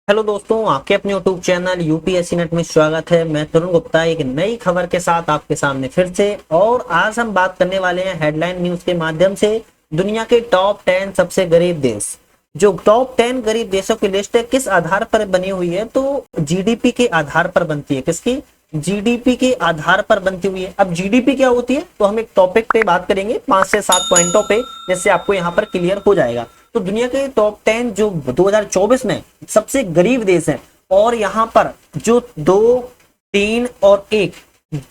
Hello दोस्तों, आपके अपने यूट्यूब चैनल यूपीएससी नेट में स्वागत है। मैं तरुण गुप्ता एक नई खबर के साथ आपके सामने फिर से। और आज हम बात करने वाले हैं हेडलाइन न्यूज के माध्यम से दुनिया के टॉप 10 सबसे गरीब देश। जो टॉप 10 गरीब देशों की लिस्ट है किस आधार पर बनी हुई है, तो जीडीपी के आधार पर बनती है। किसकी? जीडीपी के आधार पर बनती हुई है। अब जीडीपी क्या होती है तो हम एक टॉपिक पे बात करेंगे 5 से 7 पॉइंटों पे, जिससे आपको यहाँ पर क्लियर हो जाएगा। तो दुनिया के टॉप 10 जो 2024 में सबसे गरीब देश हैं, और यहाँ पर जो 2, 3 और 1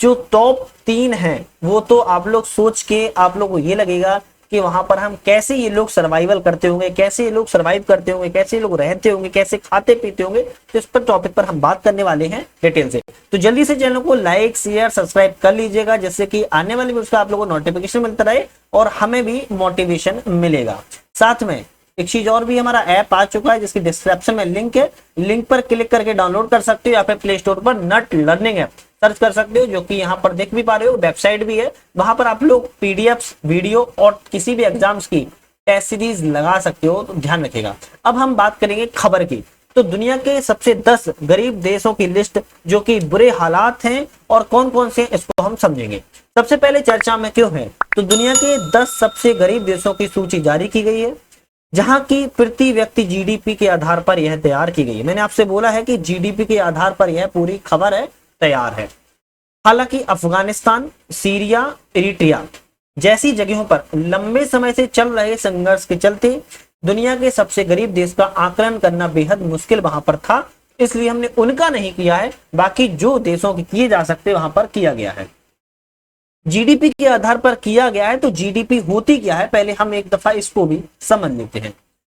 जो टॉप 3 हैं, वो तो आप लोग सोच के आप लोग को ये लगेगा कि वहां पर हम कैसे ये लोग सर्वाइवल करते होंगे, कैसे ये लोग सर्वाइव करते होंगे, कैसे ये लोग रहते होंगे, कैसे खाते पीते होंगे। तो इस पर टॉपिक पर हम बात करने वाले हैं डिटेल से। तो जल्दी से चैनल को लाइक शेयर सब्सक्राइब कर लीजिएगा, जिससे कि आने वाली वीडियो का आप लोगों को नोटिफिकेशन मिलता रहे और हमें भी मोटिवेशन मिलेगा। साथ में एक चीज और भी, हमारा ऐप आ चुका है जिसकी डिस्क्रिप्शन में लिंक है। लिंक पर क्लिक करके डाउनलोड कर सकते हो या फिर प्ले स्टोर पर नट लर्निंग ऐप सर्च कर सकते हो, जो कि यहाँ पर देख भी पा रहे हो। वेबसाइट भी है, वहां पर आप लोग पीडीएफ वीडियो और किसी भी एग्जाम्स की टेस्ट सीरीज लगा सकते हो, तो ध्यान रखिएगा। अब हम बात करेंगे खबर की। तो दुनिया के सबसे 10 गरीब देशों की लिस्ट जो कि बुरे हालात हैं और कौन कौन से, इसको हम समझेंगे। सबसे पहले चर्चा में क्यों है, तो दुनिया के 10 सबसे गरीब देशों की सूची जारी की गई है, जहां की प्रति व्यक्ति जीडीपी के आधार पर यह तैयार की गई है। मैंने आपसे बोला है कि जीडीपी के आधार पर यह पूरी खबर है, तैयार है। हालांकि अफगानिस्तान, सीरिया, इरिट्रिया जैसी जगहों पर लंबे समय से चल रहे संघर्ष के चलते दुनिया के सबसे गरीब देश का आकलन करना बेहद मुश्किल वहां पर था, इसलिए हमने उनका नहीं किया है। बाकी जो देशों के किए जा सकते वहां पर किया गया है। जीडीपी के आधार पर किया गया है, तो जीडीपी होती क्या है, पहले हम एक दफा इसको भी समझ लेते हैं।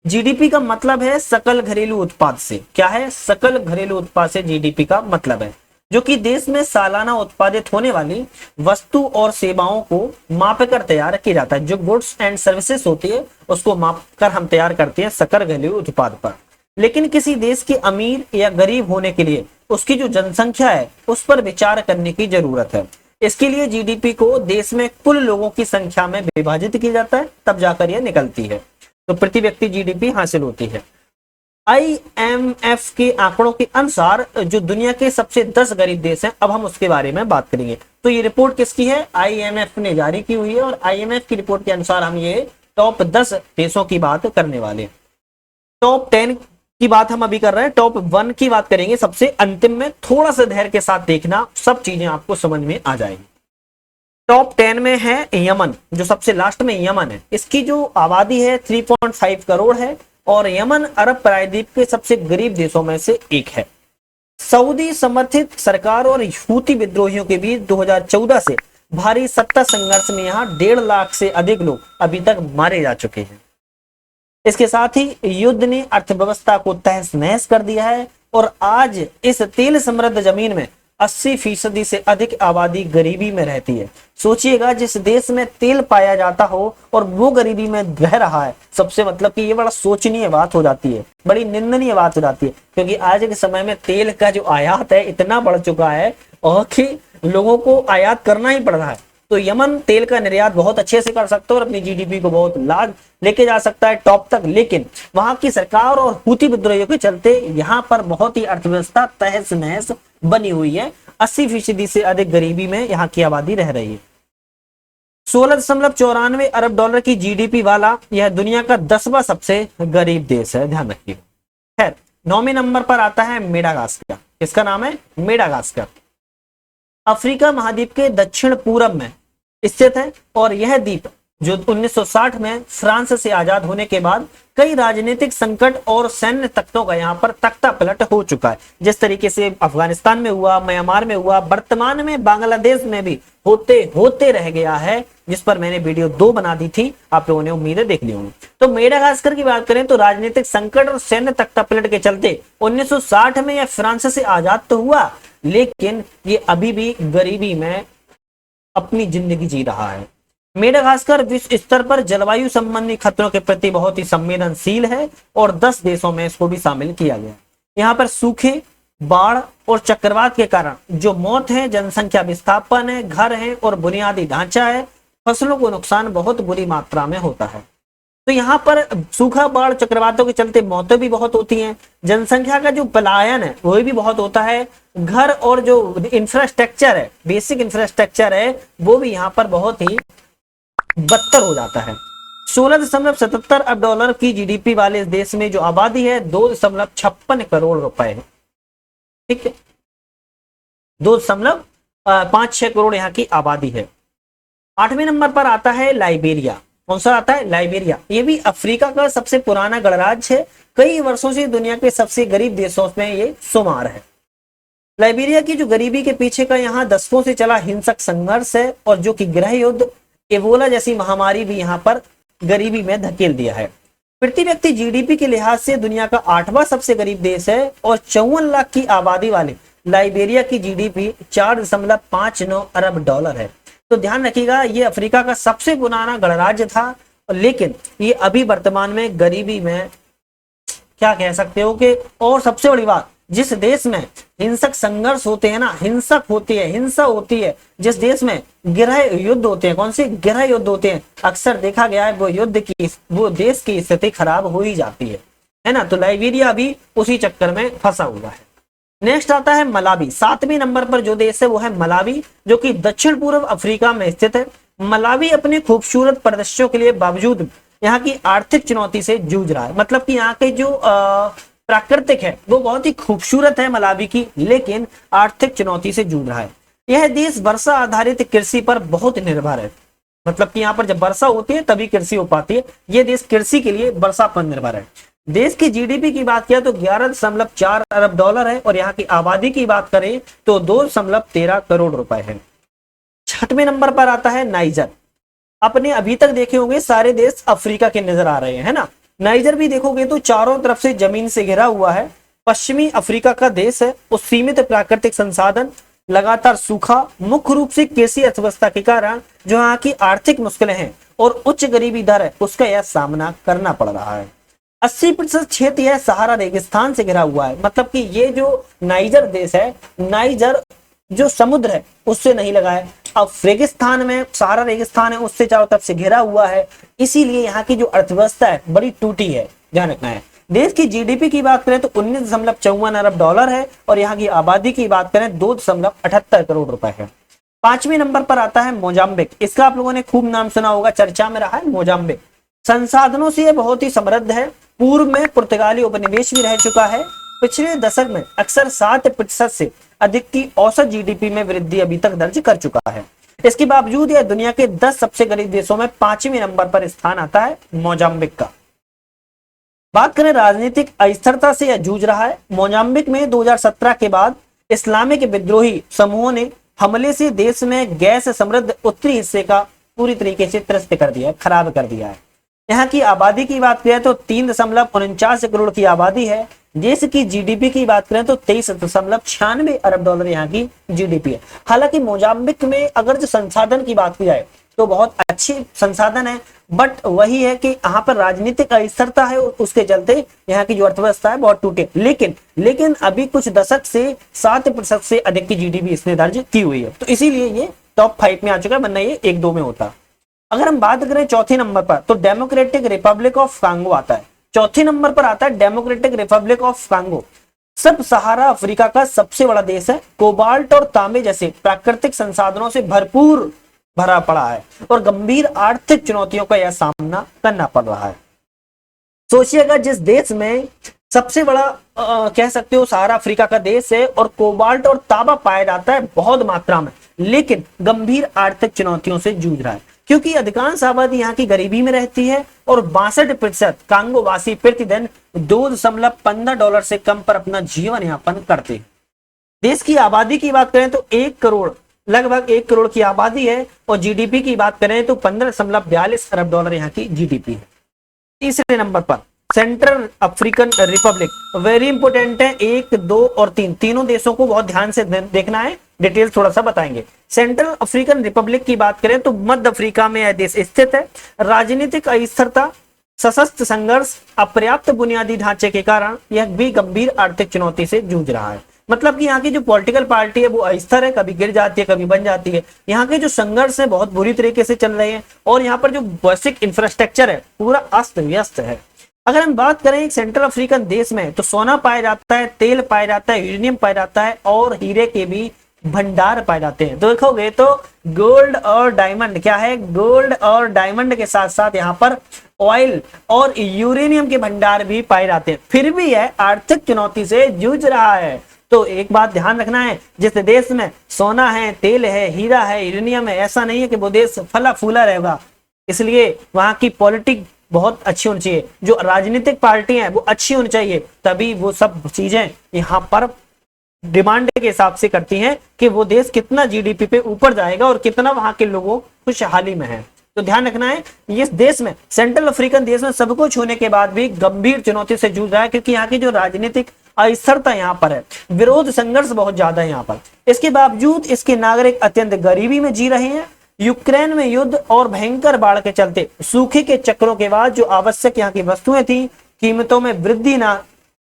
जीडीपी का मतलब है सकल घरेलू उत्पाद से। क्या है? सकल घरेलू उत्पाद से जीडीपी का मतलब है, जो कि देश में सालाना उत्पादित होने वाली वस्तु और सेवाओं को मापकर तैयार किया जाता है। जो गुड्स एंड सर्विसेज होती है उसको मापकर हम तैयार करते हैं सकल घरेलू उत्पाद पर। लेकिन किसी देश के अमीर या गरीब होने के लिए उसकी जो जनसंख्या है उस पर विचार करने की जरूरत है। इसके लिए जीडीपी को देश में कुल लोगों की संख्या में विभाजित किया जाता है, तब जाकर यह निकलती है। तो प्रति व्यक्ति जीडीपी हासिल होती है। आईएमएफ के आंकड़ों के अनुसार जो दुनिया के सबसे 10 गरीब देश हैं, अब हम उसके बारे में बात करेंगे। तो ये रिपोर्ट किसकी है? आईएमएफ ने जारी की हुई है, और आईएमएफ की रिपोर्ट के अनुसार हम ये टॉप 10 देशों की बात करने वाले हैं। टॉप 10 की बात हम अभी कर रहे हैं, टॉप 1 की बात करेंगे सबसे अंतिम में। थोड़ा सा धैर्य के साथ देखना, सब चीजें आपको समझ में आ जाएंगी। टॉप 10 में है यमन, जो सबसे लास्ट में यमन है। इसकी जो आबादी है 3.5 करोड़ है, और यमन अरब प्रायद्वीप के सबसे गरीब देशों में से एक है। सऊदी समर्थित सरकार और हूती विद्रोहियों के बीच 2014 से भारी सत्ता संघर्ष में यहाँ 1.5 लाख से अधिक लोग अभी तक मारे जा चुके हैं। इसके साथ ही युद्ध ने अर्थव्यवस्था को तहस नहस कर दिया है, और आज इस तेल समृद्ध जमीन में 80% से अधिक आबादी गरीबी में रहती है। सोचिएगा, जिस देश में तेल पाया जाता हो और वो गरीबी में रह रहा है, सबसे मतलब कि ये बड़ा सोचनीय बात हो जाती है, बड़ी निंदनीय बात हो जाती है। क्योंकि आज के समय में तेल का जो आयात है इतना बढ़ चुका है और कि लोगों को आयात करना ही पड़ रहा है। तो यमन तेल का निर्यात बहुत अच्छे से कर सकता है और अपनी जीडीपी को बहुत लाभ लेके जा सकता है टॉप तक। लेकिन वहां की सरकार और हूती विद्रोहियों के चलते यहाँ पर बहुत ही अर्थव्यवस्था तहस नहस बनी हुई है। 80% से अधिक गरीबी में यहाँ की आबादी रह रही है। 16.94 अरब डॉलर की जीडीपी वाला यह दुनिया का 10वां सबसे गरीब देश है, ध्यान रखिए। खैर, 9वें नंबर पर आता है मेडागास्कर। किसका नाम है? मेडागास्कर। अफ्रीका महाद्वीप के दक्षिण पूरब में स्थित है, और यह द्वीप जो 1960 में फ्रांस से आजाद होने के बाद कई राजनीतिक संकट और सैन्य तख्तों का यहाँ पर तख्ता पलट हो चुका है। जिस तरीके से अफगानिस्तान में हुआ, म्यांमार में हुआ, वर्तमान में बांग्लादेश में भी होते होते रह गया है, जिस पर मैंने वीडियो 2 बना दी थी, आप लोगों ने उम्मीदें देख ली होंगी। तो मेडागास्कर की बात करें तो राजनीतिक संकट और सैन्य तख्ता पलट के चलते 1960 में यह फ्रांस से आजाद तो हुआ, लेकिन ये अभी भी गरीबी में अपनी जिंदगी जी रहा है। मेडागास्कर विश्व स्तर पर जलवायु संबंधी खतरों के प्रति बहुत ही संवेदनशील है, और 10 देशों में इसको भी शामिल किया गया। यहाँ पर सूखे, बाढ़ और चक्रवात के कारण जो मौत है, जनसंख्या विस्थापन है, घर है और बुनियादी ढांचा है, फसलों को नुकसान बहुत बुरी मात्रा में होता है। तो यहाँ पर सूखा, बाढ़, चक्रवातों के चलते मौतें भी बहुत होती हैं। जनसंख्या का जो पलायन है वो भी बहुत होता है। घर और जो इंफ्रास्ट्रक्चर है, बेसिक इंफ्रास्ट्रक्चर है, वो भी यहाँ पर बहुत ही बदतर हो जाता है। 16.77 अरब डॉलर की जीडीपी वाले इस देश में जो आबादी है 2.56 करोड़ रुपए है। ठीक है, 2.56 करोड़ यहाँ की आबादी है। 8वें नंबर पर आता है लाइबेरिया। कौन सा आता है? लाइबेरिया। ये भी अफ्रीका का सबसे पुराना गणराज्य है। कई वर्षों से दुनिया के सबसे गरीब देशों में ये शुमार है। लाइबेरिया की जो गरीबी के पीछे का यहाँ दशकों से चला हिंसक संघर्ष है, और जो कि गृह युद्ध, एबोला जैसी महामारी भी यहाँ पर गरीबी में धकेल दिया है। प्रति व्यक्ति जीडीपी के लिहाज से दुनिया का 8वां सबसे गरीब देश है, और 54 लाख की आबादी वाले लाइबेरिया की जीडीपी 4.59 अरब डॉलर है। तो ध्यान रखिएगा, ये अफ्रीका का सबसे पुराना गणराज्य था, लेकिन ये अभी वर्तमान में गरीबी में, क्या कह सकते हो कि, और सबसे बड़ी बात, जिस देश में हिंसक संघर्ष होते हैं ना, हिंसक होती है, हिंसा होती है, जिस देश में गृह युद्ध होते हैं, कौन से गृह युद्ध होते हैं, अक्सर देखा गया है वो देश की स्थिति खराब हो ही जाती है ना। तो लाइबेरिया भी उसी चक्कर में फंसा हुआ है। नेक्स्ट आता है मलावी। 7वें नंबर पर जो देश है वो है मलावी, जो कि दक्षिण पूर्व अफ्रीका में स्थित है। मलावी अपने खूबसूरत परिदृश्यों के लिए बावजूद यहाँ की आर्थिक चुनौती से जूझ रहा है। मतलब कि यहाँ के जो प्राकृतिक है वो बहुत ही खूबसूरत है मलावी की, लेकिन आर्थिक चुनौती से जूझ रहा है। यह देश वर्षा आधारित कृषि पर बहुत निर्भर है। मतलब कि यहाँ पर जब वर्षा होती है तभी कृषि हो पाती है। ये देश कृषि के लिए वर्षा पर निर्भर है। देश की जीडीपी की बात किया तो 11.4 अरब डॉलर है, और यहाँ की आबादी की बात करें तो 2.13 करोड़ रुपए है। 6वें नंबर पर आता है नाइजर। अपने अभी तक देखे होंगे सारे देश अफ्रीका के नजर आ रहे हैं, है ना। नाइजर भी देखोगे तो चारों तरफ से जमीन से घिरा हुआ है। पश्चिमी अफ्रीका का देश है। और सीमित प्राकृतिक संसाधन, लगातार सूखा, मुख्य रूप से कृषि अर्थव्यवस्था के कारण जो यहाँ की आर्थिक मुश्किलें हैं और उच्च गरीबी दर है, उसका यह सामना करना पड़ रहा है। 80% क्षेत्र यह सहारा रेगिस्तान से घिरा हुआ है। मतलब कि ये जो नाइजर देश है, नाइजर जो समुद्र है उससे नहीं लगा है, अब रेगिस्तान में, सहारा रेगिस्तान है, उससे चारों तरफ से घिरा हुआ है। इसीलिए यहाँ की जो अर्थव्यवस्था है बड़ी टूटी है, ध्यान रखना है। देश की जीडीपी की बात करें तो 19.54 अरब डॉलर है, और यहाँ की आबादी की बात करें 2.78 करोड़ रुपए है। 5वें नंबर पर आता है मोजाम्बिक। इसका आप लोगों ने खूब नाम सुना होगा, चर्चा में रहा है मोजाम्बिक। संसाधनों से यह बहुत ही समृद्ध है। पूर्व में पुर्तगाली उपनिवेश भी रह चुका है। पिछले दशक में अक्सर 7% से अधिक की औसत जीडीपी में वृद्धि अभी तक दर्ज कर चुका है। इसके बावजूद यह दुनिया के 10 सबसे गरीब देशों में 5वें नंबर पर स्थान आता है मोजाम्बिक का। बात करें राजनीतिक अस्थिरता से यह जूझ रहा है। मोजाम्बिक में 2017 के बाद इस्लामिक विद्रोही समूहों ने हमले से देश में गैस समृद्ध उत्तरी हिस्से का पूरी तरीके से त्रस्त कर दिया है, खराब कर दिया है। यहाँ की आबादी की बात करें तो 3.49 करोड़ की आबादी है। देश की जीडीपी की बात करें तो 23.96 अरब डॉलर यहाँ की जीडीपी है। हालांकि मोजाम्बिक में अगर जो संसाधन की बात की जाए तो बहुत अच्छे संसाधन है, बट वही है कि यहाँ पर राजनीतिक अस्थिरता है, उसके चलते यहाँ की जो अर्थव्यवस्था है बहुत टूटे। लेकिन अभी कुछ दशक से 7% से अधिक की जीडीपी इसने दर्ज की हुई है, तो इसीलिए ये टॉप 5 में आ चुका है, वरना ये 1-2 में होता। अगर हम बात करें चौथे नंबर पर तो डेमोक्रेटिक रिपब्लिक ऑफ कांगो आता है। चौथे नंबर पर आता है डेमोक्रेटिक रिपब्लिक ऑफ कांगो। सब सहारा अफ्रीका का सबसे बड़ा देश है। कोबाल्ट और तांबे जैसे प्राकृतिक संसाधनों से भरपूर भरा पड़ा है, और गंभीर आर्थिक चुनौतियों का यह सामना करना पड़ रहा है। सोचिएगा, जिस देश में सबसे बड़ा कह सकते हो सहारा अफ्रीका का देश है, और कोबाल्ट और तांबा पाया जाता है बहुत मात्रा में, लेकिन गंभीर आर्थिक चुनौतियों से जूझ रहा है, क्योंकि अधिकांश आबादी यहाँ की गरीबी में रहती है, और 62% कांगोवासी प्रतिदिन 2.15 डॉलर से कम पर अपना जीवन यापन करते हैं। देश की आबादी की बात करें तो 1 करोड़, लगभग 1 करोड़ की आबादी है, और जीडीपी की बात करें तो 15.42 अरब डॉलर यहाँ की जीडीपी है। तीसरे नंबर पर central African Republic, very important है। 1, 2 और 3 तीनों देशों को बहुत ध्यान से देखना है, डिटेल थोड़ा सा बताएंगे। सेंट्रल अफ्रीकन रिपब्लिक की बात करें तो मध्य अफ्रीका में यह देश स्थित है। राजनीतिक अस्थिरता, सशस्त्र संघर्ष, अपर्याप्त बुनियादी ढांचे के कारण यह भी गंभीर आर्थिक चुनौती से जूझ रहा है। मतलब कि यहाँ की जो पॉलिटिकल पार्टी है वो अस्थिर है, कभी गिर जाती है कभी बन जाती है। यहाँ के जो संघर्ष है बहुत बुरी तरीके से चल रहे हैं और यहाँ पर जो बेसिक इंफ्रास्ट्रक्चर है पूरा अस्त व्यस्त है। अगर हम बात करें एक सेंट्रल अफ्रीकन देश में तो सोना पाया जाता है, तेल पाया जाता है, यूरेनियम पाया जाता है और हीरे के भी भंडार पाए जाते हैं। तो देखोगे तो गोल्ड और डायमंड क्या है, गोल्ड और डायमंड के साथ साथ यहाँ पर ऑयल और यूरेनियम के भंडार भी पाए जाते हैं। फिर भी यह आर्थिक चुनौती से जूझ रहा है। तो एक बात ध्यान रखना है, जिस देश में सोना है, तेल है, हीरा है, यूरेनियम है, ऐसा नहीं है कि वो देश फला फूला रहेगा। इसलिए वहां की पॉलिटिक्स बहुत अच्छी होनी चाहिए, जो राजनीतिक पार्टियां हैं वो अच्छी होनी चाहिए, तभी वो सब चीजें यहाँ पर डिमांड के हिसाब से करती हैं कि वो देश कितना जीडीपी पे ऊपर जाएगा और कितना वहां के लोगों खुशहाली में है। तो ध्यान रखना है, इस देश में सेंट्रल अफ्रीकन देश में सब कुछ होने के बाद भी गंभीर चुनौती से जूझ रहा है, क्योंकि यहाँ की जो राजनीतिक अस्थिरता यहाँ पर है, विरोध संघर्ष बहुत ज्यादा है यहाँ पर। इसके बावजूद इसके नागरिक अत्यंत गरीबी में जी रहे हैं। यूक्रेन में युद्ध और भयंकर बाढ़ के चलते सूखे के चक्रों के बाद जो आवश्यक यहाँ की वस्तुएं थी, कीमतों में वृद्धि ना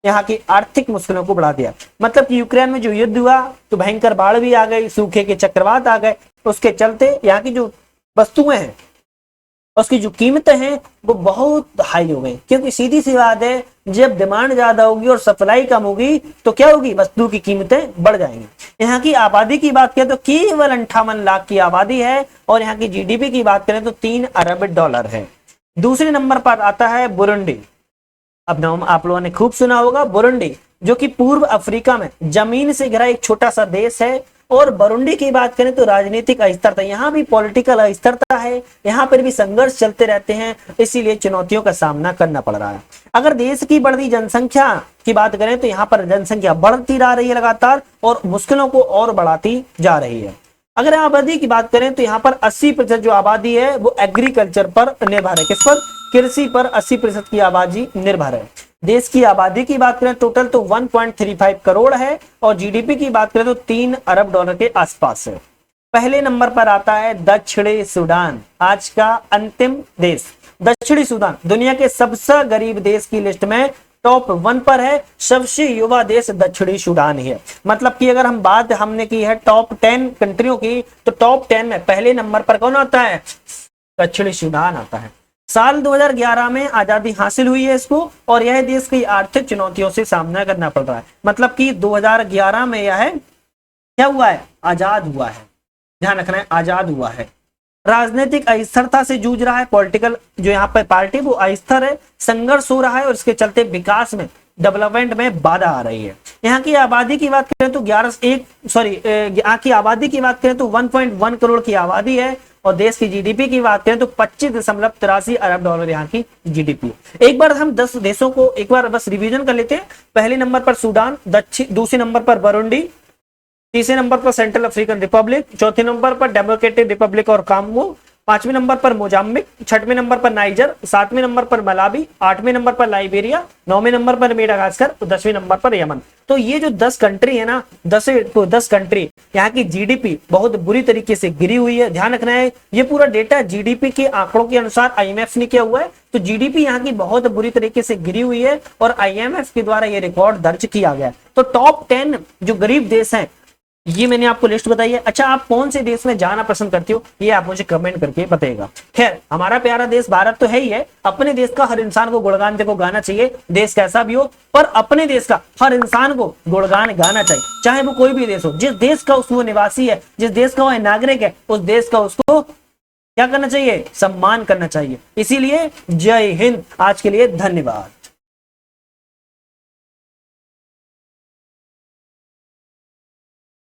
यहाँ की आर्थिक मुश्किलों को बढ़ा दिया। मतलब कि यूक्रेन में जो युद्ध हुआ तो भयंकर बाढ़ भी आ गई, सूखे के चक्रवात आ गए, उसके चलते यहाँ की जो वस्तुएं हैं उसकी जो कीमतें हैं वो बहुत हाई हो गई। क्योंकि सीधी सी बात है, जब डिमांड ज्यादा होगी और सप्लाई कम होगी तो क्या होगी, वस्तु की कीमतें बढ़ जाएंगी। यहाँ की आबादी की बात करें तो केवल 58 लाख की आबादी है और यहाँ की जीडीपी की बात करें तो 3 अरब डॉलर है। दूसरे नंबर पर आता है बुरुंडी। अब नाम आप लोगों ने खूब सुना होगा, बुरुंडी जो कि पूर्व अफ्रीका में जमीन से घिरा एक छोटा सा देश है। और बुरुंडी की बात करें तो राजनीतिक अस्थिरता, यहाँ भी पॉलिटिकल अस्थिरता है, यहाँ पर भी संघर्ष चलते रहते हैं, इसीलिए चुनौतियों का सामना करना पड़ रहा है। अगर देश की बढ़ती जनसंख्या की बात करें तो यहाँ पर जनसंख्या बढ़ती जा रही है लगातार और मुश्किलों को और बढ़ाती जा रही है। अगर आबादी की बात करें तो यहाँ पर 80% जो आबादी है वो एग्रीकल्चर पर निर्भर है। किस पर, कृषि पर 80% की आबादी निर्भर है। देश की आबादी की बात करें टोटल तो 1.35 करोड़ है और जीडीपी की बात करें तो 3 अरब डॉलर के आसपास है। पहले नंबर पर आता है दक्षिणी सूडान, आज का अंतिम देश। दक्षिणी सूडान दुनिया के सबसे गरीब देश की लिस्ट में टॉप 1 पर है। सबसे युवा देश दक्षिणी सूडान ही है। मतलब कि अगर हम बात हमने की है टॉप 10 कंट्रियों की तो टॉप 10 में पहले नंबर पर कौन आता है, दक्षिणी सूडान आता है। साल 2011 में आजादी हासिल हुई है इसको और यह देश की आर्थिक चुनौतियों से सामना करना पड़ रहा है। मतलब कि 2011 में यह क्या हुआ है, आजाद हुआ है। ध्यान रखना है, आजाद हुआ है। राजनीतिक अस्थिरता से जूझ रहा है, पॉलिटिकल जो यहाँ पर पार्टी वो अस्थिर है, संघर्ष हो रहा है और इसके चलते विकास में, डेवलपमेंट में बाधा आ रही है। यहाँ की आबादी की बात करें तो यहाँ की आबादी की बात करें तो 1.1 करोड़ की आबादी है और देश की जीडीपी की बात करें तो 25.83 अरब डॉलर यहाँ की जीडीपी। एक बार हम 10 देशों को एक बार बस रिवीजन कर लेते हैं। पहले नंबर पर सूडान, दूसरे नंबर पर बुरुंडी, तीसरे नंबर पर सेंट्रल अफ्रीकन रिपब्लिक, चौथे नंबर पर डेमोक्रेटिक रिपब्लिक और कांगो, पांचवें नंबर पर मोजाम्बिक, छठवें नंबर पर नाइजर, सातवें नंबर पर मलावी, आठवें नंबर पर लाइबेरिया, नौवें नंबर पर मेडागास्कर, 10वें नंबर पर यमन। तो ये जो 10 कंट्री है ना, 10 कंट्री, यहाँ की जीडीपी बहुत बुरी तरीके से गिरी हुई है। ध्यान रखना है, ये पूरा डेटा जीडीपी के आंकड़ों के अनुसार आईएमएफ ने किया हुआ है। तो जीडीपी यहाँ की बहुत बुरी तरीके से गिरी हुई है और आईएमएफ के द्वारा ये रिकॉर्ड दर्ज किया गया है। तो टॉप 10 जो गरीब देश हैं ये मैंने आपको लिस्ट बताई है। अच्छा, आप कौन से देश में जाना पसंद करते हो ये आप मुझे कमेंट करके बताइएगा। खैर, हमारा प्यारा देश भारत तो है ही है, अपने देश का हर इंसान को गुणगान देखो गाना चाहिए, देश कैसा भी हो, पर अपने देश का हर इंसान को गुणगान गाना चाहिए, चाहे वो कोई भी देश हो। जिस देश का वो निवासी है, जिस देश का वो नागरिक है, उस देश का उसको क्या करना चाहिए, सम्मान करना चाहिए। इसीलिए जय हिंद। आज के लिए धन्यवाद।